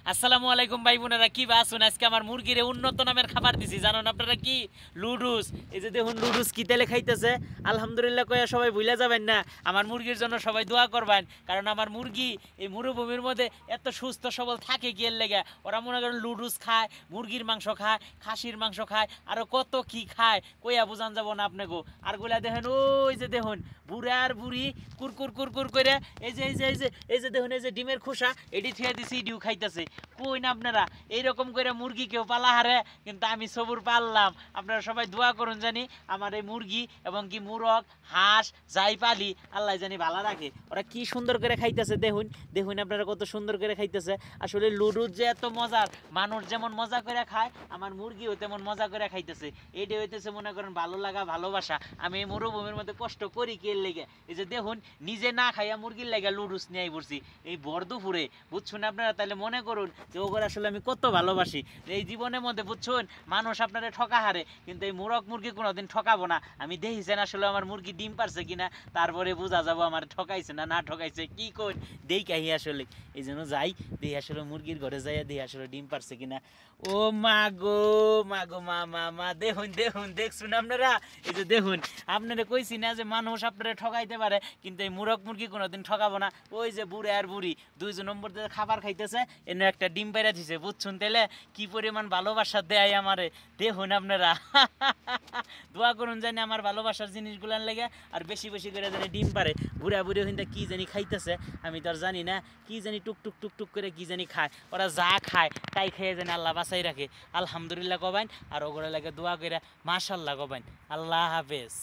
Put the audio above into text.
আসসালামু আলাইকুম ভাই বোনেরা, কি বাসুন? আজকে আমার মুরগিরে উন্নত নামের খাবার দিছি, জানেন আপনারা কি? লুডুস। এই যে দেখুন লুডুস কি তেলে খাইতেছে। আলহামদুলিল্লাহ কয়া সবাই ভুলে যাবেন না, আমার মুরগির জন্য সবাই দোয়া করবেন, কারণ আমার মুরগি এই মরুভূমির মধ্যে এত সুস্থ সবল থাকে কি এর লেগে। ওরা মনে করেন লুডুস খায়, মুরগির মাংস খায়, খাসির মাংস খায়, আরো কত কি খায় কইয়া বুঝান যাব না আপনাকে। আর গুলা দেখেন, ওই যে দেখুন বুড়া আর বুড়ি কুরকুর কুরকুর করে এই যে দেখুন, এই যে ডিমের খোসা এটি থুয়ে দিছি, ডিউ খাইতেছে। কই না আপনারা এইরকম করে মুরগি কেউ পালা হারে, কিন্তু আমি সবুর পাললাম। আপনারা সবাই দোয়া করুন জানি আমার এই মুরগি এবং কি মুরগ হাঁস যাই পালি আল্লাহ জানি ভালো রাখে। ওরা কি সুন্দর করে খাইতেছে, দেখুন দেখুন আপনারা কত সুন্দর করে খাইতেছে। আসলে লুডুর যে এত মজার, মানুষ যেমন মজা করে খায় আমার মুরগিও তেমন মজা করে খাইতেছে। এইটা হইতেছে মনে করেন ভালো লাগা, ভালোবাসা। আমি এই মরুভূমির মধ্যে কষ্ট করি কে লেগে। এই যে দেখুন নিজে না খাইয়া মুরগির লেগে লুডুস নিয়ে পড়ছি এই ভর দুপুরে, বুঝছেন আপনারা? তাহলে মনে করুন যে ওগুলো আসলে আমি কত ভালোবাসি। এই জীবনের মধ্যে বুঝছেন মানুষ আপনারা ঠকা হারে, কিন্তু এই মুরগ মুরগি কোনোদিন ঠকাবো না। আমি দেখেছেন আসলে আমার মুরগি ডিম পারছে কিনা, তারপরে বোঝা যাবো আমার ঠকাইছে না না ঠকাইছে। কি কই দেই কাহি আসলে এই জন্য যাই দেখি আসলে মুরগির ঘরে যাইয়া দেখি আসলে ডিম পারছে কিনা। ও মা গো মা গো মা মা মা, দেখুন দেখুন দেখছুন আপনারা? এই যে দেখুন, আপনারা কইছি না যে মানুষ আপনারা ঠকাইতে পারে, কিন্তু এই মুরগ মুরগি কোনোদিন ঠকাবো না। ওই যে বুড়ে আর বুড়ি দুইজন নম্বর দিয়ে খাবার খাইতেছে, এনে একটা ডিম পাইরা দিছে, বুঝছুন? তেলে কি পরিমাণ ভালোবাসা দেয় আমারে, দেখুন আপনারা। দোয়া করুন জানি আমার ভালোবাসার জিনিসগুলার লেগে আর বেশি বেশি করে জানি ডিম পারে। বুড়া বুড়ি হইন্দা কি জানি খাইতেছে, আমি তো আর জানি না। কি জানি টুকটুক টুকটুক করে কি জানি খায়। ওরা যা খায় তাই খেয়ে জানি আল্লাহ বাঁচাই রাখে। আলহামদুলিল্লাহ কবেন আর ওগুলো লাগে দোয়া করে মাশাল্লাহ কবেন। আল্লাহ হাফেজ।